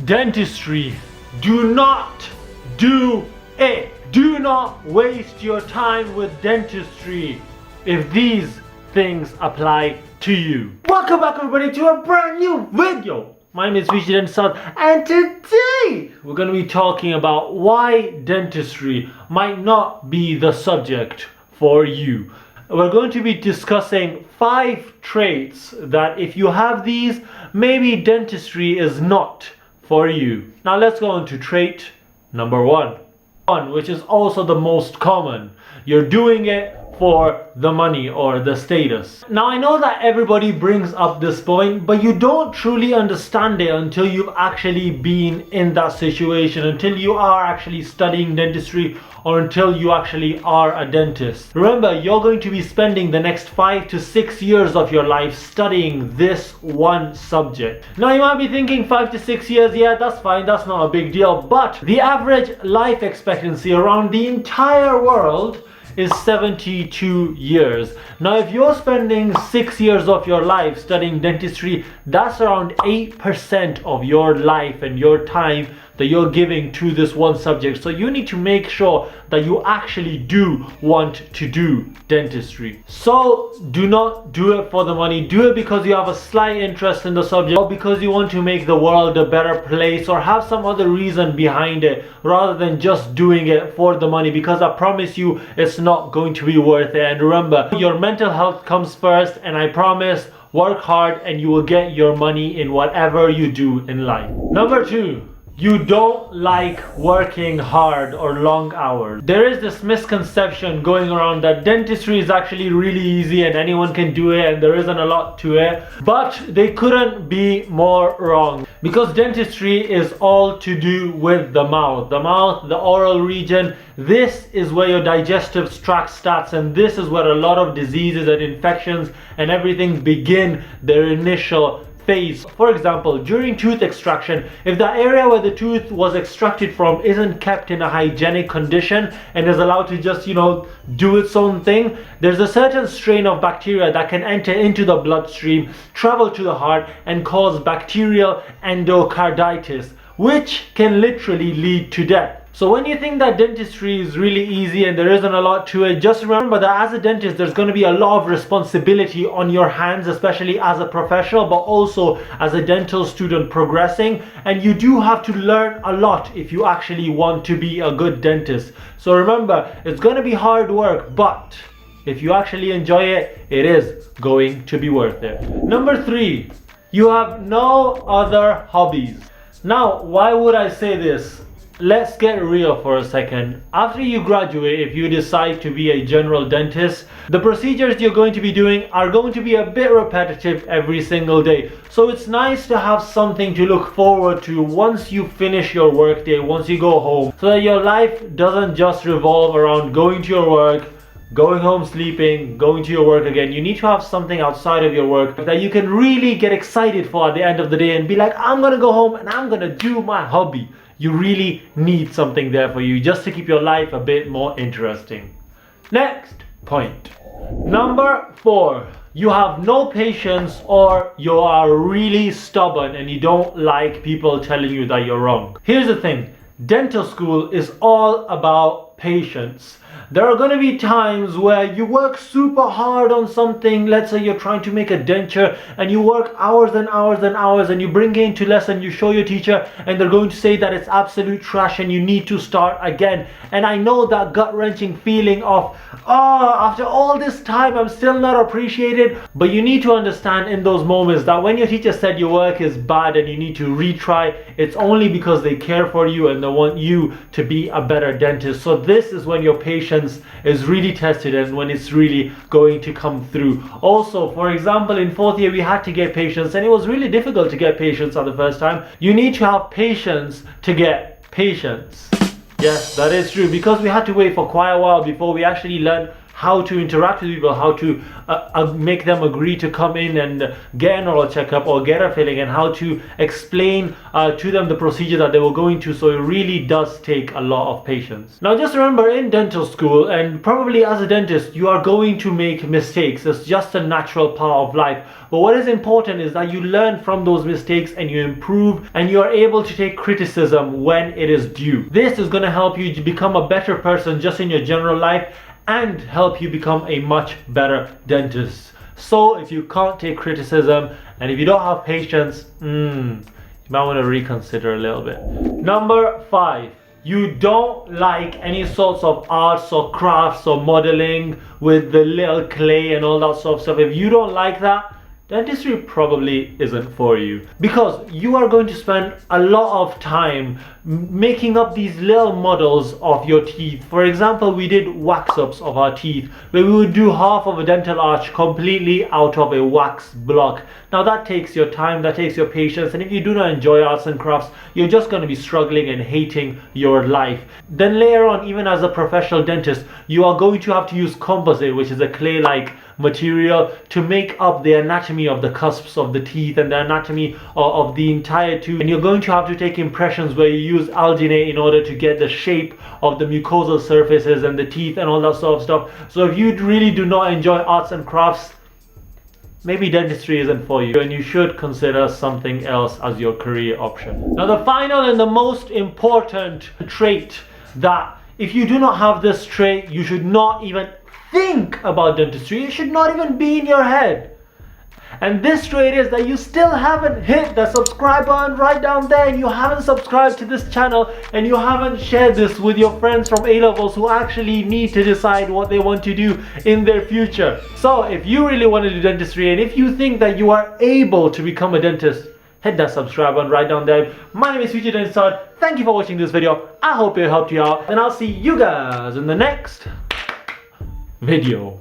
Dentistry. Do not do it. Do not waste your time with dentistry if these things apply to you. Welcome back everybody to a brand new video. My name is Saad, and today we're going to be talking about why dentistry might not be the subject for you. We're going to be discussing 5 traits that if you have these, maybe dentistry is not for you. Now let's go on to trait number 1, which is also the most common. You're doing it for the money or the status. Now I know that everybody brings up this point, but you don't truly understand it until you've actually been in that situation, until you are actually studying dentistry, or until you actually are a dentist. Remember, you're going to be spending the next 5 to 6 years of your life studying this one subject. Now you might be thinking 5 to 6 years, yeah, that's fine, that's not a big deal, but the average life expectancy around the entire world is 72 years. Now if you're spending 6 years of your life studying dentistry, that's around 8% of your life and your time that you're giving to this one subject. So you need to make sure that you actually do want to do dentistry. So do not do it for the money. Do it because you have a slight interest in the subject, or because you want to make the world a better place, or have some other reason behind it, rather than just doing it for the money, because I promise you it's not going to be worth it. And remember, your mental health comes first, and I promise, work hard and you will get your money in whatever you do in life. Number 2, you don't like working hard or long hours. There is this misconception going around that dentistry is actually really easy and anyone can do it and there isn't a lot to it. But they couldn't be more wrong, because dentistry is all to do with the mouth, the oral region. This is where your digestive tract starts, and this is where a lot of diseases and infections and everything begin their initial phase. For example, during tooth extraction, if the area where the tooth was extracted from isn't kept in a hygienic condition and is allowed to just, do its own thing, there's a certain strain of bacteria that can enter into the bloodstream, travel to the heart, and cause bacterial endocarditis, which can literally lead to death. So when you think that dentistry is really easy and there isn't a lot to it, just remember that as a dentist there's going to be a lot of responsibility on your hands, especially as a professional, but also as a dental student progressing, and you do have to learn a lot if you actually want to be a good dentist. So remember, it's going to be hard work, but if you actually enjoy it, it is going to be worth it. Number 3, you have no other hobbies. Now, why would I say this? Let's get real for a second. After you graduate, if you decide to be a general dentist, the procedures you're going to be doing are going to be a bit repetitive every single day. So it's nice to have something to look forward to once you finish your workday, once you go home, so that your life doesn't just revolve around going to your work, going home, sleeping, going to your work again. You need to have something outside of your work that you can really get excited for at the end of the day and be like, I'm gonna go home and I'm gonna do my hobby. You really need something there for you just to keep your life a bit more interesting. Next point. Number 4, you have no patience, or you are really stubborn and you don't like people telling you that you're wrong. Here's the thing. Dental school is all about patience. There are going to be times where you work super hard on something. Let's say you're trying to make a denture and you work hours and hours and hours, and you bring it into lesson, you show your teacher, and they're going to say that it's absolute trash and you need to start again. And I know that gut-wrenching feeling of, after all this time I'm still not appreciated. But you need to understand in those moments that when your teacher said your work is bad and you need to retry, it's only because they care for you and they want you to be a better dentist. So this is when your patience is really tested and when it's really going to come through. Also, for example, in 4th year we had to get patience, and it was really difficult to get patience at the first time. You need to have patience to get patience. Yes, that is true, because we had to wait for quite a while before we actually learned how to interact with people, how to make them agree to come in and get an oral checkup or get a filling, and how to explain to them the procedure that they were going to. So it really does take a lot of patience. Now just remember, in dental school, and probably as a dentist, you are going to make mistakes. It's just a natural part of life. But what is important is that you learn from those mistakes and you improve, and you are able to take criticism when it is due. This is going to help you to become a better person just in your general life, and help you become a much better dentist. So if you can't take criticism and if you don't have patience, you might want to reconsider a little bit. Number 5. You don't like any sorts of arts or crafts or modeling with the little clay and all that sort of stuff. If you don't like that, dentistry probably isn't for you, because you are going to spend a lot of time making up these little models of your teeth. For example, we did wax ups of our teeth, where we would do half of a dental arch completely out of a wax block. Now that takes your time, that takes your patience, and if you do not enjoy arts and crafts, you're just going to be struggling and hating your life. Then later on, even as a professional dentist, you are going to have to use composite, which is a clay-like material, to make up the anatomy of the cusps of the teeth and the anatomy of the entire tooth. And you're going to have to take impressions where you use alginate in order to get the shape of the mucosal surfaces and the teeth and all that sort of stuff. So if you really do not enjoy arts and crafts, maybe dentistry isn't for you, and you should consider something else as your career option. Now the final and the most important trait, that if you do not have this trait, you should not even think about dentistry. It should not even be in your head. And this trait is that you still haven't hit the subscribe button right down there, and you haven't subscribed to this channel, and you haven't shared this with your friends from A-levels who actually need to decide what they want to do in their future. So if you really want to do dentistry, and if you think that you are able to become a dentist, hit that subscribe button right down there. My name is Future Dentist Saad. Thank you for watching this video. I hope it helped you out, and I'll see you guys in the next video.